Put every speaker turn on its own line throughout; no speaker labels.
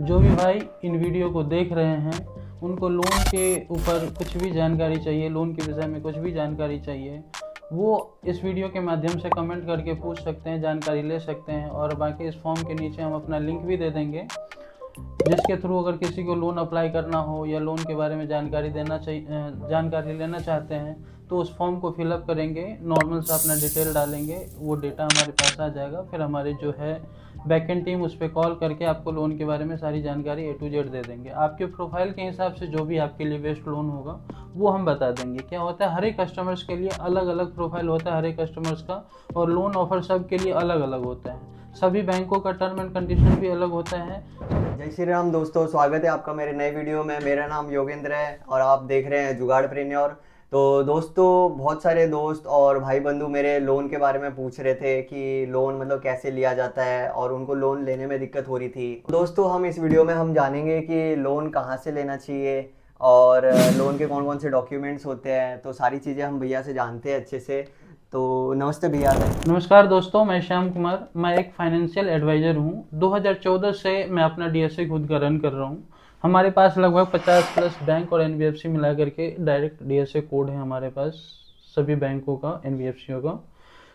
जो भी भाई इन वीडियो को देख रहे हैं उनको लोन के ऊपर कुछ भी जानकारी चाहिए, लोन के विषय में कुछ भी जानकारी चाहिए, वो इस वीडियो के माध्यम से कमेंट करके पूछ सकते हैं, जानकारी ले सकते हैं। और बाकी इस फॉर्म के नीचे हम अपना लिंक भी दे देंगे, जिसके थ्रू अगर किसी को लोन अप्लाई करना हो या लोन के बारे में जानकारी लेना चाहते हैं तो उस फॉर्म को फिलअप करेंगे, नॉर्मल सा अपना डिटेल डालेंगे, वो डेटा हमारे पास आ जाएगा। फिर हमारे जो है बैकएंड टीम उस पर कॉल करके आपको लोन के बारे में सारी जानकारी A to Z दे देंगे। आपके प्रोफाइल के हिसाब से जो भी आपके लिए बेस्ट लोन होगा वो हम बता देंगे। क्या होता है, हर एक कस्टमर्स के लिए अलग अलग प्रोफाइल होता है हर एक कस्टमर्स का, और लोन ऑफर सब के लिए अलग अलग होता है। सभी बैंकों का टर्म एंड कंडीशन भी अलग होता है।
जय श्री राम दोस्तों, स्वागत है आपका मेरे नए वीडियो में। मेरा नाम योगेंद्र है और आप देख रहे हैं जुगाड़ प्रेन्योर। तो दोस्तों, बहुत सारे दोस्त और भाई बंधु मेरे लोन के बारे में पूछ रहे थे कि लोन मतलब कैसे लिया जाता है और उनको लोन लेने में दिक्कत हो रही थी। दोस्तों, हम इस वीडियो में हम जानेंगे कि लोन कहाँ से लेना चाहिए और लोन के कौन कौन से डॉक्यूमेंट्स होते हैं। तो सारी चीज़ें हम भैया से जानते हैं अच्छे से। तो नमस्ते भैया।
नमस्कार दोस्तों, मैं श्याम कुमार, मैं एक फाइनेंशियल एडवाइज़र हूँ। 2014 से मैं अपना डीएसए खुद का रन कर रहा हूँ। हमारे पास लगभग 50 प्लस बैंक और एनबीएफसी मिला करके डायरेक्ट डीएसए कोड है हमारे पास, सभी बैंकों का, एनबीएफसीओ का,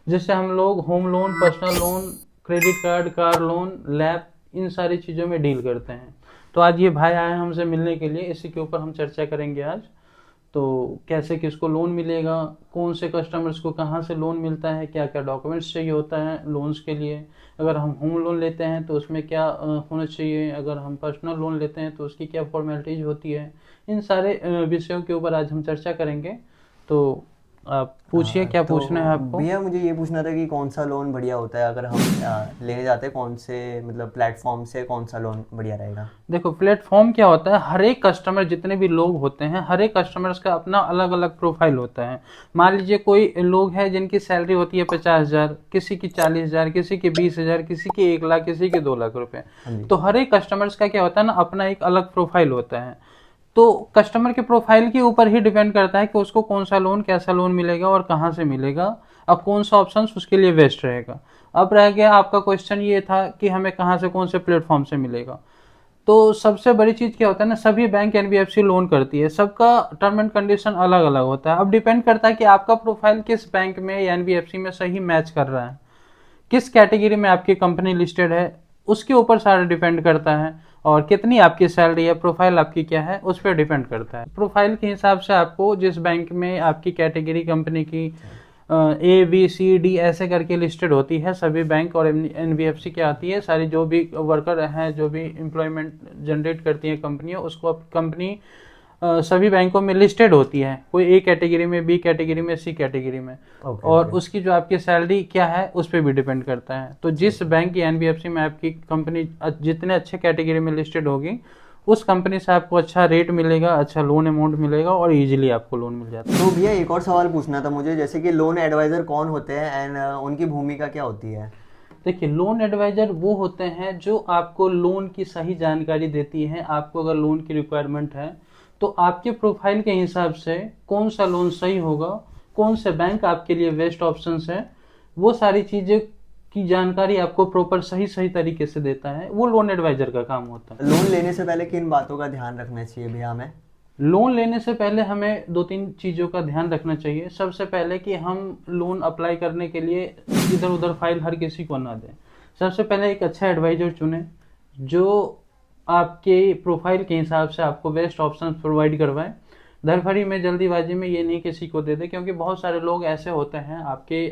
जिससे हम लोग home loan, personal loan, credit card, car loan, lab, इन सारी चीज़ों में डील करते हैं। तो आज ये भाई आए हमसे मिलने के लिए, इसी के ऊपर हम चर्चा करेंगे आज। तो कैसे किसको लोन मिलेगा, कौन से कस्टमर्स को कहाँ से लोन मिलता है, क्या क्या डॉक्यूमेंट्स चाहिए होता है लोन्स के लिए, अगर हम होम लोन लेते हैं तो उसमें क्या होना चाहिए, अगर हम पर्सनल लोन लेते हैं तो उसकी क्या फॉर्मेलिटीज होती है, इन सारे विषयों के ऊपर आज हम चर्चा करेंगे। तो आप पूछिए,
हाँ,
क्या
तो
पूछना है आपको।
भैया मुझे ये पूछना था कि कौन सा लोन बढ़िया होता है अगर हम लेने जाते हैं, कौन से मतलब प्लेटफॉर्म से कौन सा लोन बढ़िया रहेगा।
देखो, प्लेटफॉर्म क्या होता है, हर एक कस्टमर, जितने भी लोग होते हैं, हर एक कस्टमर्स का अपना अलग अलग प्रोफाइल होता है। मान लीजिए कोई लोग हैं जिनकी सैलरी होती है 50,000, किसी की 40,000, किसी की 20,000, किसी की 1 लाख, किसी के 2 लाख रुपए।
हाँ जी।
तो हर एक कस्टमर्स का क्या होता है ना, अपना एक अलग प्रोफाइल होता है। तो कस्टमर के प्रोफाइल के ऊपर ही डिपेंड करता है कि उसको कौन सा लोन, कैसा लोन मिलेगा और कहाँ से मिलेगा, और कौन सा ऑप्शन उसके लिए बेस्ट रहेगा। अब रह गया आपका क्वेश्चन ये था कि हमें कहाँ से, कौन से प्लेटफॉर्म से मिलेगा। तो सबसे बड़ी चीज क्या होता है ना, सभी बैंक एनबीएफसी लोन करती है, सबका टर्म एंड कंडीशन अलग अलग होता है। अब डिपेंड करता है कि आपका प्रोफाइल किस बैंक में या एनबीएफसी में सही मैच कर रहा है, किस कैटेगरी में आपकी कंपनी लिस्टेड है, उसके ऊपर सारा डिपेंड करता है। और कितनी आपकी सैलरी है, प्रोफाइल आपकी क्या है, उस पर डिपेंड करता है। प्रोफाइल के हिसाब से आपको जिस बैंक में आपकी कैटेगरी कंपनी की A B C D ऐसे करके लिस्टेड होती है सभी बैंक, और एनबीएफसी क्या आती है, सारी जो भी वर्कर हैं, जो भी एम्प्लॉयमेंट जनरेट करती हैं कंपनियां, उसको अब कंपनी सभी बैंकों में लिस्टेड होती है, कोई ए कैटेगरी में, बी कैटेगरी में, सी कैटेगरी में।
ओके
और
ओके।
उसकी जो आपकी सैलरी क्या है उस पर भी डिपेंड करता है। तो जिस बैंक या एनबीएफसी में आपकी कंपनी जितने अच्छे कैटेगरी में लिस्टेड होगी, उस कंपनी से आपको अच्छा रेट मिलेगा, अच्छा लोन अमाउंट मिलेगा, और इजीली आपको लोन मिल जाता है।
तो भैया एक और सवाल पूछना था मुझे, जैसे कि लोन एडवाइज़र कौन होते हैं एंड उनकी भूमिका क्या होती है।
देखिए, लोन एडवाइजर वो होते हैं जो आपको लोन की सही जानकारी देती हैं। आपको अगर लोन की रिक्वायरमेंट है तो आपके प्रोफाइल के हिसाब से कौन सा लोन सही होगा, कौन से बैंक आपके लिए बेस्ट ऑप्शंस है, वो सारी चीज़ें की जानकारी आपको प्रॉपर सही सही तरीके से देता है, वो लोन एडवाइजर का काम होता है।
लोन लेने से पहले किन बातों का ध्यान रखना चाहिए भैया हमें।
लोन लेने से पहले हमें दो तीन चीज़ों का ध्यान रखना चाहिए। सबसे पहले कि हम लोन अप्लाई करने के लिए इधर उधर फाइल हर किसी को ना दें। सबसे पहले एक अच्छा एडवाइजर चुनें जो आपके प्रोफाइल के हिसाब से आपको बेस्ट ऑप्शन प्रोवाइड करवाए। धड़फड़ी में, जल्दीबाजी में ये नहीं किसी को दे दे, क्योंकि बहुत सारे लोग ऐसे होते हैं,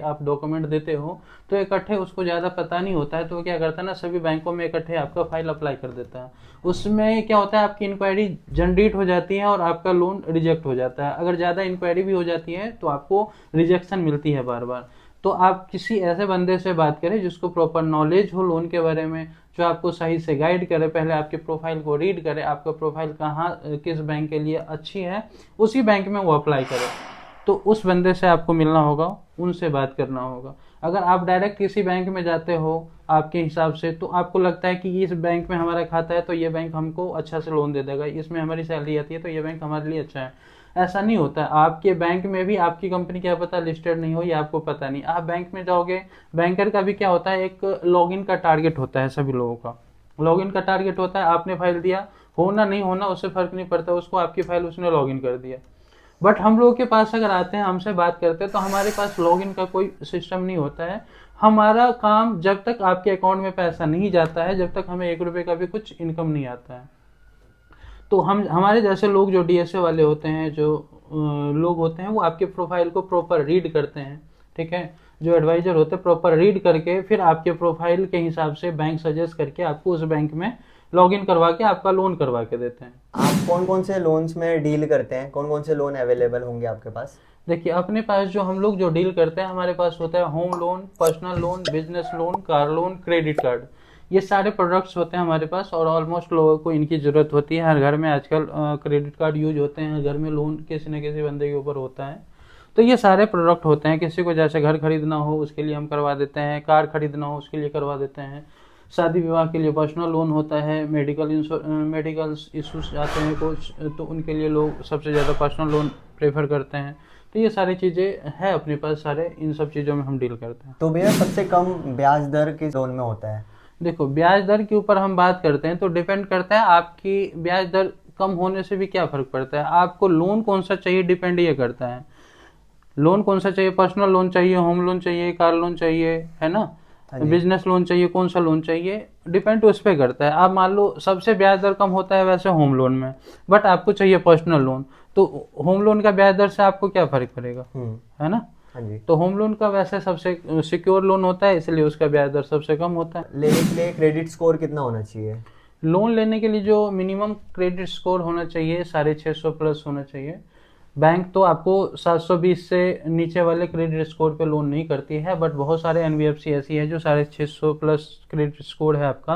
आप डॉक्यूमेंट देते हो तो इकट्ठे उसको ज़्यादा पता नहीं होता है, तो वो क्या करता है ना, सभी बैंकों में इकट्ठे आपका फाइल अप्लाई कर देता है। उसमें क्या होता है, आपकी इंक्वायरी जनरेट हो जाती है और आपका लोन रिजेक्ट हो जाता है। अगर ज़्यादा इंक्वायरी भी हो जाती है तो आपको रिजेक्शन मिलती है बार बार। तो आप किसी ऐसे बंदे से बात करें जिसको प्रॉपर नॉलेज हो लोन के बारे में, जो आपको सही से गाइड करे, पहले आपके प्रोफाइल को रीड करे, आपका प्रोफाइल कहाँ किस बैंक के लिए अच्छी है, उसी बैंक में वो अप्लाई करे। तो उस बंदे से आपको मिलना होगा, उनसे बात करना होगा। अगर आप डायरेक्ट किसी बैंक में जाते हो आपके हिसाब से, तो आपको लगता है कि इस बैंक में हमारा खाता है तो ये बैंक हमको अच्छा से लोन दे देगा, इसमें हमारी सैलरी आती है तो ये बैंक हमारे लिए अच्छा है। ऐसा नहीं होता है। आपके बैंक में भी आपकी कंपनी क्या पता लिस्टेड नहीं हो, ये आपको पता नहीं। आप बैंक में जाओगे, बैंकर का भी क्या होता है, एक लॉगिन का टारगेट होता है सभी लोगों का। लॉगिन का टारगेट होता है, आपने फाइल दिया, होना नहीं होना उससे फर्क नहीं पड़ता उसको, आपकी फाइल उसने लॉगिन कर दिया। बट हम लोगों के पास अगर आते हैं, हमसे बात करते हैं, तो हमारे पास लॉगिन का कोई सिस्टम नहीं होता है। हमारा काम जब तक आपके अकाउंट में पैसा नहीं जाता है, जब तक हमें 1 रुपये का भी कुछ इनकम नहीं आता है। तो हम हमारे जैसे लोग जो डीएसए वाले होते हैं, जो लोग होते हैं, वो आपके प्रोफाइल को प्रॉपर रीड करते हैं, ठीक है। जो एडवाइजर होते हैं प्रॉपर रीड करके फिर आपके प्रोफाइल के हिसाब से बैंक सजेस्ट करके आपको उस बैंक में लॉगिन करवा के आपका लोन करवा के देते हैं।
आप कौन कौन से लोन्स में डील करते हैं, कौन कौन से लोन अवेलेबल होंगे आपके पास?
देखिए, अपने पास जो हम लोग जो डील करते हैं, हमारे पास होता है home loan, personal loan, business loan, car loan, credit card. ये सारे प्रोडक्ट्स होते हैं हमारे पास और ऑलमोस्ट लोगों को इनकी ज़रूरत होती है। हर घर में आजकल क्रेडिट कार्ड यूज होते हैं, हर घर में लोन किसी न किसी बंदे के ऊपर होता है। तो ये सारे प्रोडक्ट होते हैं। किसी को जैसे घर खरीदना हो उसके लिए हम करवा देते हैं, कार खरीदना हो उसके लिए करवा देते हैं, शादी विवाह के लिए पर्सनल लोन होता है, मेडिकल इशूज आते हैं कुछ, तो उनके लिए लोग सबसे ज़्यादा पर्सनल लोन प्रेफर करते हैं। तो ये सारी चीज़ें हैं अपने पास, सारे इन सब चीज़ों में हम डील करते हैं।
तो भैया सबसे कम ब्याज दर किस लोन में होता है?
देखो, ब्याज दर के ऊपर हम बात करते हैं तो डिपेंड करता है आपकी ब्याज दर कम होने से भी क्या फ़र्क पड़ता है। आपको लोन कौन सा चाहिए डिपेंड ये करता है। लोन कौन सा चाहिए, पर्सनल लोन चाहिए, होम लोन चाहिए, कार लोन चाहिए, है ना, बिजनेस लोन चाहिए, कौन सा लोन चाहिए, डिपेंड उस पर करता है। आप मान लो सबसे ब्याज दर कम होता है वैसे होम लोन में, बट आपको चाहिए पर्सनल लोन, तो होम लोन का ब्याज दर से आपको क्या फर्क पड़ेगा, है ना।
हाँ जी।
तो होम लोन का वैसे सबसे सिक्योर लोन होता है, इसलिए उसका ब्याज दर सबसे कम होता है।
लेने के लिए क्रेडिट स्कोर कितना होना चाहिए?
लोन लेने के लिए जो मिनिमम क्रेडिट स्कोर होना चाहिए 650 प्लस होना चाहिए। बैंक तो आपको 720 से नीचे वाले क्रेडिट स्कोर पे लोन नहीं करती है, बट बहुत सारे एनबीएफसी ऐसी है जो 650 प्लस क्रेडिट स्कोर है आपका,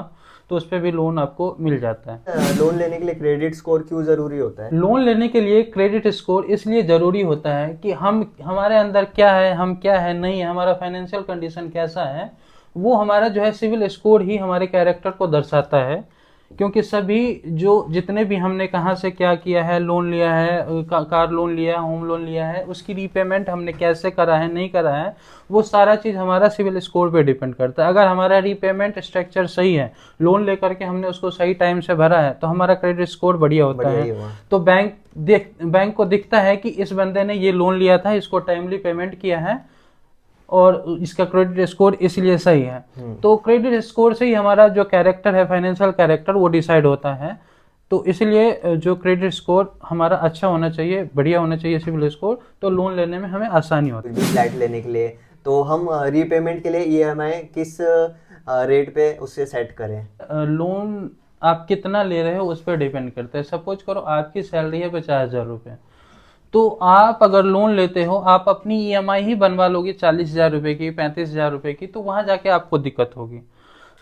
तो उस पर भी लोन आपको मिल जाता है।
लोन लेने के लिए क्रेडिट स्कोर क्यों ज़रूरी होता है?
लोन लेने के लिए क्रेडिट स्कोर इसलिए ज़रूरी होता है कि हम हमारे अंदर क्या है, हम क्या है नहीं है, हमारा फाइनेंशियल कंडीशन कैसा है, वो हमारा जो है सिविल स्कोर ही हमारे कैरेक्टर को दर्शाता है। क्योंकि सभी जो जितने भी हमने कहाँ से क्या किया है, लोन लिया है, कार लोन लिया है, होम लोन लिया है, उसकी रीपेमेंट हमने कैसे करा है, नहीं करा है, वो सारा चीज़ हमारा सिविल स्कोर पे डिपेंड करता है। अगर हमारा रीपेमेंट स्ट्रक्चर सही है, लोन लेकर के हमने उसको सही टाइम से भरा है, तो हमारा क्रेडिट स्कोर बढ़िया होता है। तो बैंक को दिखता है कि इस बंदे ने ये लोन लिया था, इसको टाइमली पेमेंट किया है और इसका क्रेडिट स्कोर इसलिए सही है। तो क्रेडिट स्कोर से ही हमारा जो कैरेक्टर है, फाइनेंशियल कैरेक्टर, वो डिसाइड होता है। तो इसलिए जो क्रेडिट स्कोर हमारा अच्छा होना चाहिए, बढ़िया होना चाहिए सिविल स्कोर, तो लोन लेने में हमें आसानी होती है।
फ्लैट लेने के लिए तो हम रीपेमेंट के लिए ईएमआई किस रेट पे उससे सेट करें?
लोन आप कितना ले रहे हो उस पर डिपेंड करता है। सपोज करो आपकी सैलरी है 50,000 रुपये, तो आप अगर लोन लेते हो, आप अपनी ईएमआई ही बनवा लोगे 40,000 रुपये की, 35,000 रुपये की, तो वहां जाके आपको दिक्कत होगी।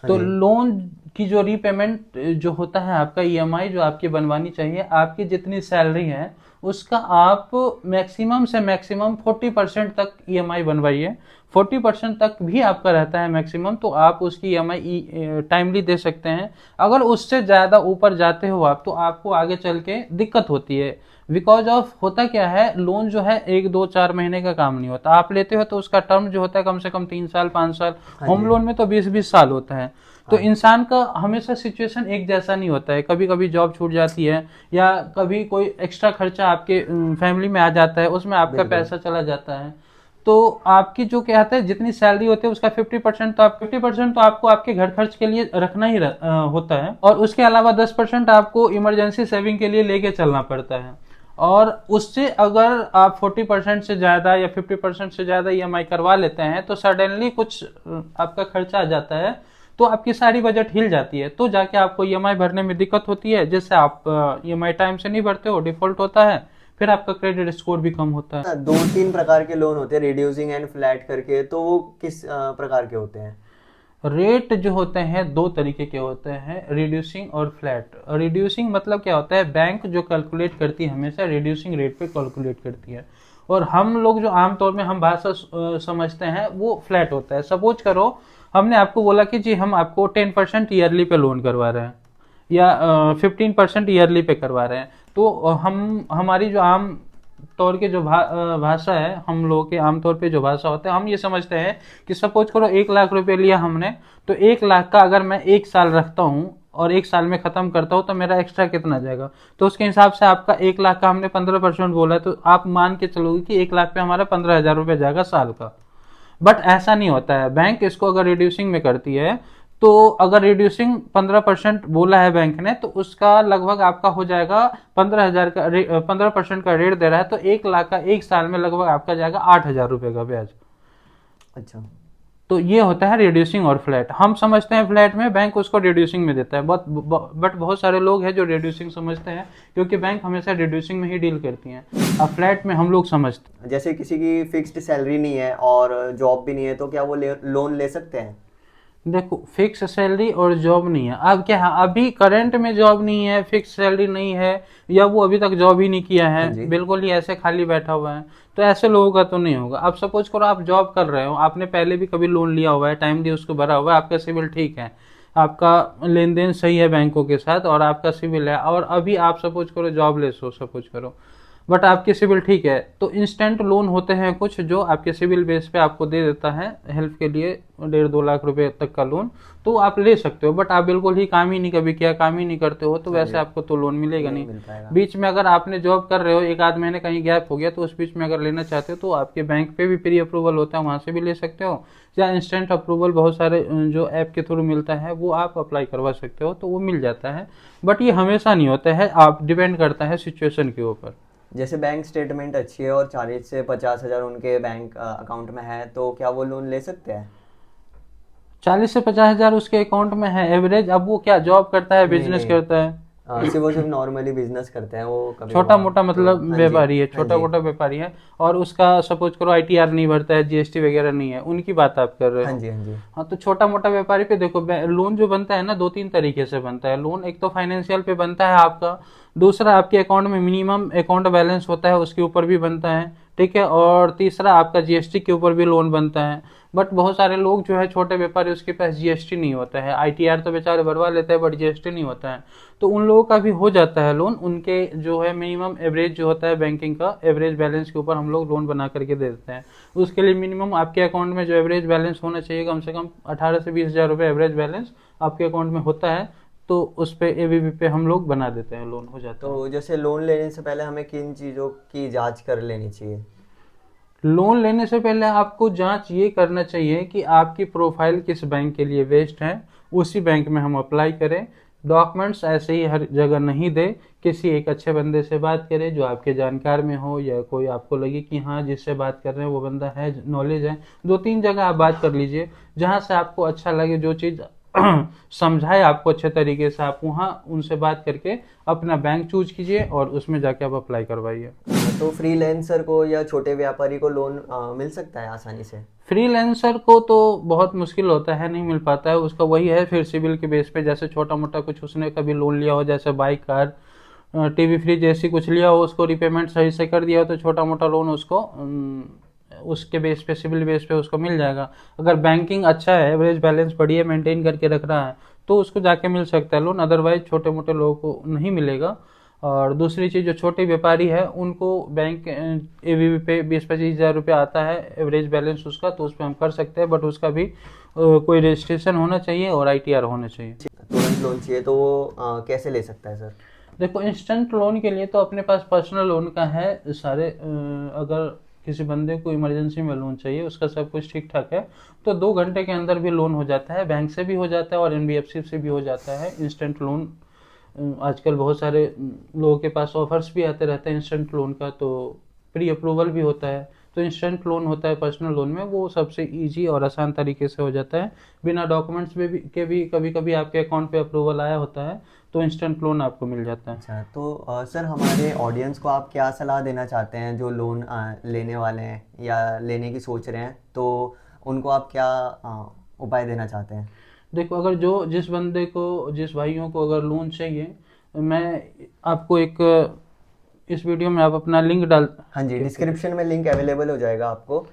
तो लोन की जो रीपेमेंट जो होता है, आपका ईएमआई जो आपकी बनवानी चाहिए, आपकी जितनी सैलरी है उसका आप मैक्सिमम से मैक्सिमम 40% तक ईएमआई बनवाइए। 40% तक भी आपका रहता है मैक्सिमम, तो आप उसकी ईएमआई टाइमली दे सकते हैं। अगर उससे ज़्यादा ऊपर जाते हो आप, तो आपको आगे चल के दिक्कत होती है। बिकॉज ऑफ होता क्या है, लोन जो है 1-2-4 महीने का काम नहीं होता। आप लेते हो तो उसका टर्म जो होता है कम से कम 3 साल 5 साल, होम लोन में तो 20-20 साल होता है। तो इंसान का हमेशा सिचुएशन एक जैसा नहीं होता है। कभी कभी जॉब छूट जाती है, या कभी कोई एक्स्ट्रा खर्चा आपके फैमिली में आ जाता है, उसमें आपका पैसा चला जाता है। तो आपकी जो कहते हैं जितनी सैलरी होती है उसका 50% तो आपको आपके घर खर्च के लिए रखना ही होता है, और उसके अलावा 10% आपको इमरजेंसी सेविंग के लिए लेके चलना पड़ता है। और उससे अगर आप 40% से ज़्यादा या 50% से ज़्यादा ईएमआई करवा लेते हैं, तो सडनली कुछ आपका खर्चा आ जाता है, तो आपकी सारी बजट हिल जाती है, तो जाके आपको ईएमआई भरने में दिक्कत होती है, जिससे आप ईएमआई टाइम से नहीं भरते हो, डिफॉल्ट होता है, फिर आपका क्रेडिट स्कोर भी कम होता है।
2-3 प्रकार के लोन होते हैं, रिड्यूसिंग एंड फ्लैट करके, तो वो किस प्रकार के होते हैं?
रेट जो होते हैं 2 तरीके के होते हैं, रिड्यूसिंग और फ्लैट। रिड्यूसिंग मतलब क्या होता है, बैंक जो कैलकुलेट करती है हमेशा रिड्यूसिंग रेट पे कैलकुलेट करती है, और हम लोग जो आमतौर में हम भाषा समझते हैं वो फ्लैट होता है। सपोज करो हमने आपको बोला कि जी हम आपको 10% ईयरली पे लोन करवा रहे हैं, या 15% ईयरली पे करवा रहे हैं, तो हमारी जो आम तौर के जो भाषा है, हम लोगों के आमतौर पे जो भाषा होता है, हम ये समझते हैं कि सपोज करो 1 लाख रुपए लिया हमने, तो 1 लाख का अगर मैं 1 साल रखता हूँ और 1 साल में ख़त्म करता हूँ तो मेरा एक्स्ट्रा कितना जाएगा। तो उसके हिसाब से आपका 1 लाख का हमने 15% बोला है, तो आप मान के चलोगे कि 1 लाख पे हमारा 15,000 रुपये जाएगा साल का। बट ऐसा नहीं होता है, बैंक इसको अगर रिड्यूसिंग में करती है तो अगर रिड्यूसिंग 15% बोला है बैंक ने, तो उसका लगभग आपका हो जाएगा 15,000 का 15% का रेट दे रहा है, तो 1 लाख का 1 साल में लगभग आपका जाएगा 8,000 रुपये का ब्याज।
अच्छा।
तो ये होता है रिड्यूसिंग और फ्लैट। हम समझते हैं फ्लैट में, बैंक उसको रिड्यूसिंग में देता है, बट बहुत सारे लोग हैं जो रिड्यूसिंग समझते हैं, क्योंकि बैंक हमेशा रिड्यूसिंग में ही डील करती हैं। अब फ्लैट में हम लोग समझते हैं।
जैसे किसी की फिक्स्ड सैलरी नहीं है और जॉब भी नहीं है, तो क्या वो लोन ले सकते हैं?
देखो, फिक्स सैलरी और जॉब नहीं है, अब क्या है, अभी करंट में जॉब नहीं है, फिक्स सैलरी नहीं है, या वो अभी तक जॉब ही नहीं किया
हाँ
है,
जी।
बिल्कुल ही ऐसे खाली बैठा हुआ है, तो ऐसे लोगों का तो नहीं होगा। अब सपोज करो आप जॉब कर रहे हो, आपने पहले भी कभी लोन लिया हुआ है, टाइम दिए उसको भरा हुआ है, आपका सिविल ठीक है, आपका लेन देन सही है बैंकों के साथ और आपका सिविल है, और अभी आप सपोज करो जॉबलेस हो, सपोज करो, बट आपकी सिविल ठीक है, तो इंस्टेंट लोन होते हैं कुछ जो आपके सिविल बेस पे आपको दे देता है हेल्प के लिए, 1.5-2 लाख रुपए तक का लोन, तो आप ले सकते हो। बट आप बिल्कुल ही काम ही नहीं कभी किया, काम ही नहीं करते हो, तो
हाँ
वैसे
जी।
आपको तो लोन मिलेगा
नहीं
नहीं।
मिल पाएगा।
बीच में अगर आपने जॉब कर रहे हो, 1 आध महीने कहीं गैप हो गया, तो उस बीच में अगर लेना चाहते हो तो आपके बैंक पे भी प्री अप्रूवल होता है, वहाँ से भी ले सकते हो, या इंस्टेंट अप्रूवल बहुत सारे जो ऐप के थ्रू मिलता है वो आप अप्लाई करवा सकते हो, तो वो मिल जाता है। बट ये हमेशा नहीं होता है, आप डिपेंड करता है सिचुएशन के ऊपर।
जैसे बैंक स्टेटमेंट अच्छी है और 40 से 50 हज़ार उनके बैंक अकाउंट में है, तो क्या वो लोन ले सकते हैं?
40 से 50 हजार उसके अकाउंट में है एवरेज। अब वो क्या जॉब करता है,
नहीं
बिजनेस
नहीं,
करता है?
सिर्फ नॉर्मली बिजनेस करते हैं वो कभी
छोटा
कभार,
मोटा
तो
मतलब
हाँ जी।
व्यापारी है,
हाँ
छोटा
जी।
मोटा व्यापारी है, और उसका सपोज करो ITR नहीं भरता है, GST वगैरह नहीं है, उनकी बात आप कर रहे
हाँ
हो।
जी। हाँ जी।
हाँ, तो छोटा मोटा व्यापारी पे देखो, लोन जो बनता है ना, 2-3 तरीके से बनता है लोन। एक तो फाइनेंशियल पे बनता है आपका, दूसरा आपके अकाउंट में मिनिमम अकाउंट बैलेंस होता है उसके ऊपर भी बनता है, ठीक है, और तीसरा आपका GST के ऊपर भी लोन बनता है। बट बहुत सारे लोग जो है छोटे व्यापारी, उसके पास GST नहीं होता है, ITR तो बेचारे भरवा लेते हैं बट GST नहीं होता है, तो उन लोगों का भी हो जाता है लोन। उनके जो है मिनिमम एवरेज जो होता है बैंकिंग का, एवरेज बैलेंस के ऊपर हम लोग लोन बना करके दे देते हैं। उसके लिए मिनिमम आपके अकाउंट में जो एवरेज बैलेंस होना चाहिए, कम से कम 18 से 20 हज़ार रुपये एवरेज बैलेंस आपके अकाउंट में होता है, तो उस पे ABB पे हम लोग बना देते हैं, लोन हो जाता है।
तो जैसे लोन लेने से पहले हमें किन चीज़ों की जांच कर लेनी चाहिए?
लोन लेने से पहले आपको जांच ये करना चाहिए कि आपकी प्रोफाइल किस बैंक के लिए बेस्ड है, उसी बैंक में हम अप्लाई करें। डॉक्यूमेंट्स ऐसे ही हर जगह नहीं दे, किसी एक अच्छे बंदे से बात करें जो आपके जानकार में हो, या कोई आपको लगे कि हाँ जिससे बात कर रहे हैं वो बंदा है, नॉलेज है। 2-3 जगह आप बात कर लीजिए, जहाँ से आपको अच्छा लगे, जो चीज़ समझाए आपको अच्छे तरीके से, आप वहाँ उनसे बात करके अपना बैंक चूज कीजिए और उसमें जाके आप अप्लाई करवाइए।
तो फ्रीलांसर को या छोटे व्यापारी को लोन मिल सकता है आसानी से?
फ्रीलांसर को तो बहुत मुश्किल होता है, नहीं मिल पाता है, उसका वही है फिर सिविल के बेस पे, जैसे छोटा मोटा कुछ उसने कभी लोन लिया हो, जैसे बाइक, कार, TV, फ्रिज जैसी कुछ लिया हो, उसको रिपेमेंट सही से कर दिया हो, तो छोटा मोटा लोन उसको उसके बेस पे, सिविल बेस पे उसको मिल जाएगा। अगर बैंकिंग अच्छा है, एवरेज बैलेंस बढ़िया मेंटेन करके रख रहा है, तो उसको जाके मिल सकता है लोन, अदरवाइज छोटे मोटे लोगों को नहीं मिलेगा। और दूसरी चीज़, जो छोटे व्यापारी है उनको बैंक ABB पे 20-25 हज़ार रुपये आता है एवरेज बैलेंस उसका, तो उस पर हम कर सकते हैं, बट उसका भी कोई रजिस्ट्रेशन होना चाहिए और ITR होना चाहिए।
तुरंत लोन चाहिए तो वो कैसे ले सकता है सर?
देखो, इंस्टेंट लोन के लिए तो अपने पास पर्सनल लोन का है सारे, अगर किसी बंदे को इमरजेंसी में लोन चाहिए, उसका सब कुछ ठीक ठाक है, तो 2 घंटे के अंदर भी लोन हो जाता है, बैंक से भी हो जाता है और NBFC से भी हो जाता है इंस्टेंट लोन। आजकल बहुत सारे लोगों के पास ऑफर्स भी आते रहते हैं इंस्टेंट लोन का, तो प्री अप्रूवल भी होता है, तो इंस्टेंट लोन होता है पर्सनल लोन में, वो सबसे इजी और आसान तरीके से हो जाता है, बिना डॉक्यूमेंट्स के भी कभी कभी आपके अकाउंट पे अप्रूवल आया होता है, तो इंस्टेंट लोन आपको मिल जाता है।
अच्छा, तो सर हमारे ऑडियंस को आप क्या सलाह देना चाहते हैं जो लोन लेने वाले हैं या लेने की सोच रहे हैं, तो उनको आप क्या उपाय देना चाहते हैं?
देखो, अगर जो जिस बंदे को, जिस भाइयों को अगर लोन चाहिए, मैं आपको एक, इस वीडियो में आप अपना लिंक डाल।
हाँ जी, डिस्क्रिप्शन में लिंक अवेलेबल हो जाएगा आपको।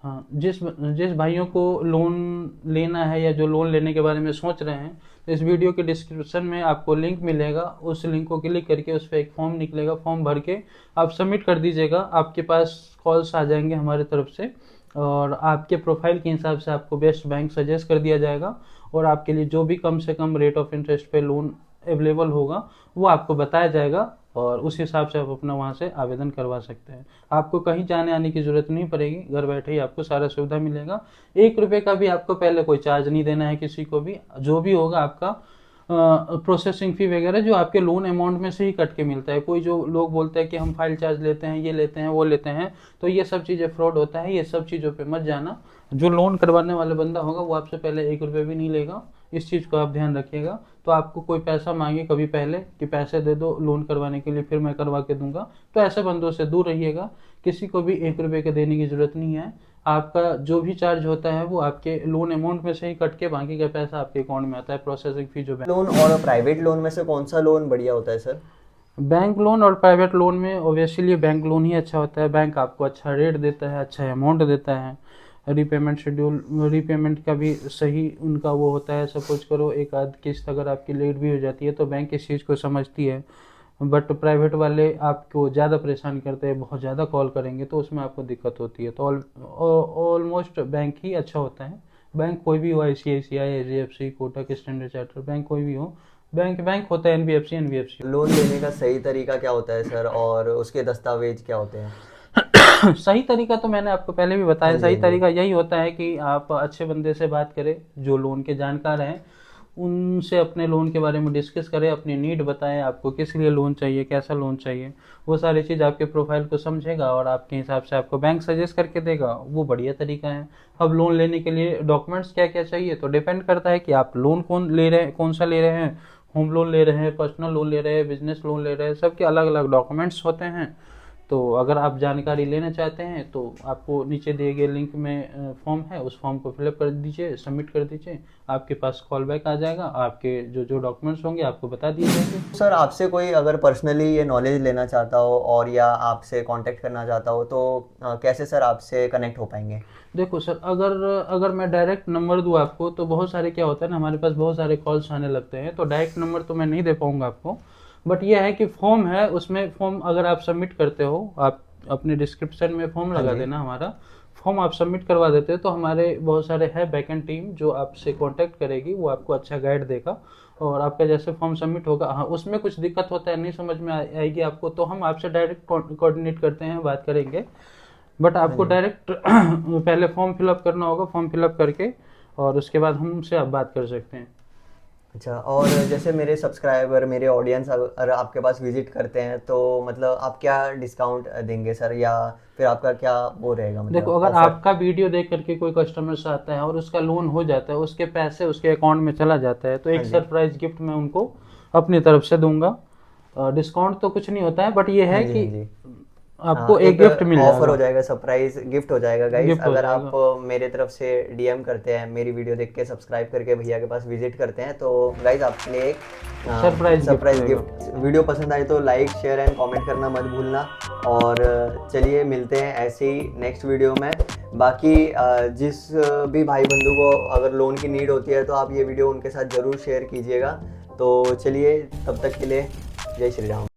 हाँ, जिस जिस भाइयों को लोन लेना है या जो लोन लेने के बारे में सोच रहे हैं, तो इस वीडियो के डिस्क्रिप्शन में आपको लिंक मिलेगा, उस लिंक को क्लिक करके उस पर एक फॉर्म निकलेगा, फॉर्म भर के आप सबमिट कर दीजिएगा, आपके पास कॉल्स आ जाएंगे हमारे तरफ से, और आपके प्रोफाइल के हिसाब से आपको बेस्ट बैंक सजेस्ट कर दिया जाएगा और आपके लिए जो भी कम से कम रेट ऑफ इंटरेस्ट पे लोन अवेलेबल होगा वो आपको बताया जाएगा और उस हिसाब से आप अपना वहाँ से आवेदन करवा सकते हैं। आपको कहीं जाने आने की ज़रूरत नहीं पड़ेगी, घर बैठे ही आपको सारा सुविधा मिलेगा। 1 रुपये का भी आपको पहले कोई चार्ज नहीं देना है किसी को भी। जो भी होगा आपका प्रोसेसिंग फ़ी वगैरह जो आपके लोन अमाउंट में से ही कट के मिलता है। कोई जो लोग बोलते हैं कि हम फाइल चार्ज लेते हैं, ये लेते हैं, वो लेते हैं, तो ये सब चीज़ें फ्रॉड होता है। ये सब चीज़ों पे मत जाना। जो लोन करवाने वाला बंदा होगा वो आपसे पहले 1 रुपये भी नहीं लेगा, इस चीज़ को आप ध्यान रखिएगा। तो आपको कोई पैसा मांगे कभी पहले कि पैसे दे दो लोन करवाने के लिए फिर मैं करवा के दूंगा, तो ऐसे बंदों से दूर रहिएगा। किसी को भी 1 रुपये के देने की ज़रूरत नहीं है। आपका जो भी चार्ज होता है वो आपके लोन अमाउंट में से ही कट के बाकी का पैसा आपके अकाउंट में आता है। प्रोसेसिंग फ़ी जो
लोन और प्राइवेट लोन में से कौन सा लोन बढ़िया होता है सर?
बैंक लोन और प्राइवेट लोन में ओबियसली बैंक लोन ही अच्छा होता है। बैंक आपको अच्छा रेट देता है, अच्छा अमाउंट देता है, रीपेमेंट शेड्यूल, रीपेमेंट का भी सही उनका वो होता है। सपोज करो एक आध किस्त अगर आपकी लेट भी हो जाती है तो बैंक इस चीज़ को समझती है। बट प्राइवेट वाले आपको ज़्यादा परेशान करते हैं, बहुत ज़्यादा कॉल करेंगे तो उसमें आपको दिक्कत होती है। तो ऑलमोस्ट बैंक ही अच्छा होता है। बैंक कोई भी हो, ICICI, HDFC, Kotak, standard chartered bank कोई भी हो, बैंक बैंक होता है। NBFC
लोन लेने का सही तरीका क्या होता है सर, और उसके दस्तावेज क्या होते हैं?
सही तरीका तो मैंने आपको पहले भी
हाँ
बताया।
जी,
सही
हाँ जी।
तरीका यही होता है कि आप अच्छे बंदे से बात करें जो लोन के जानकार हैं, उनसे अपने लोन के बारे में डिस्कस करें, अपनी नीड बताएं, आपको किस लिए लोन चाहिए, कैसा लोन चाहिए। वो सारी चीज़ आपके प्रोफाइल को समझेगा और आपके हिसाब से आपको बैंक सजेस्ट करके देगा। वो बढ़िया तरीका है। अब लोन लेने के लिए डॉक्यूमेंट्स क्या क्या चाहिए तो डिपेंड करता है कि आप लोन कौन ले रहे हैं, कौन सा ले रहे हैं। होम लोन ले रहे हैं, पर्सनल लोन ले रहे हैं, बिजनेस लोन ले रहे हैं, सबके अलग अलग डॉक्यूमेंट्स होते हैं। तो अगर आप जानकारी लेना चाहते हैं तो आपको नीचे दिए गए लिंक में फॉर्म है, उस फॉर्म को फिलअप कर दीजिए, सबमिट कर दीजिए। आपके पास कॉल बैक आ जाएगा, आपके जो जो डॉक्यूमेंट्स होंगे आपको बता दिए जाएंगे।
सर आपसे कोई अगर पर्सनली ये नॉलेज लेना चाहता हो और या आपसे कांटेक्ट करना चाहता हो तो कैसे सर आपसे कनेक्ट हो पाएंगे?
देखो सर, अगर अगर मैं डायरेक्ट नंबर दूँ आपको तो बहुत सारे क्या होता है ना, हमारे पास बहुत सारे कॉल्स आने लगते हैं, तो डायरेक्ट नंबर तो मैं नहीं दे पाऊँगा आपको। बट यह है कि फॉर्म है, उसमें फॉर्म अगर आप सबमिट करते हो, आप अपने डिस्क्रिप्शन में फॉर्म
हाँ
लगा
जी।
देना हमारा। फॉर्म आप सबमिट करवा देते हो तो हमारे बहुत सारे है बैकएंड टीम जो आपसे कांटेक्ट करेगी, वो आपको अच्छा गाइड देगा। और आपका जैसे फॉर्म सबमिट होगा, हाँ उसमें कुछ दिक्कत होता है, नहीं समझ में आएगी आपको तो हम आपसे डायरेक्ट कोऑर्डिनेट करते हैं, बात करेंगे। बट
हाँ
आपको
जी।
डायरेक्ट पहले फॉर्म फिलअप करना होगा। फॉर्म फिलअप करके और उसके बाद हमसे आप बात कर सकते हैं।
अच्छा, और जैसे मेरे सब्सक्राइबर, मेरे ऑडियंस अगर आपके पास विजिट करते हैं तो मतलब आप क्या डिस्काउंट देंगे सर, या फिर आपका क्या वो रहेगा
देखो,
मतलब
अगर
ऑफर?
आपका वीडियो देख करके कोई कस्टमर आता है और उसका लोन हो जाता है, उसके पैसे उसके अकाउंट में चला जाता है, तो
हाँ
एक
जी।
सरप्राइज गिफ्ट मैं उनको अपनी तरफ से दूंगा। डिस्काउंट तो कुछ नहीं होता है, बट ये
हाँ
है
जी,
कि
हाँ जी। हाँ,
आपको एक
एक
गिफ्ट मिल
ऑफर हो
जाएगा।
जाएगा, सरप्राइज गिफ्ट हो जाएगा गाइस।
गिफ्ट हो
अगर आप
जाएगा।
मेरे तरफ से डीएम करते हैं, मेरी वीडियो देख के सब्सक्राइब करके भैया के पास विजिट करते हैं तो गाइस आपके लिए एक
सरप्राइज गिफ्ट
सरप्राइज
रहेगा।
गिफ्ट। वीडियो पसंद आई तो लाइक, शेयर एंड कमेंट करना मत भूलना। और चलिए मिलते हैं ऐसे ही नेक्स्ट वीडियो में। बाकी जिस भी भाई बंधु को अगर लोन की नीड होती है तो आप ये वीडियो उनके साथ ज़रूर शेयर कीजिएगा। तो चलिए, तब तक के लिए जय श्री राम।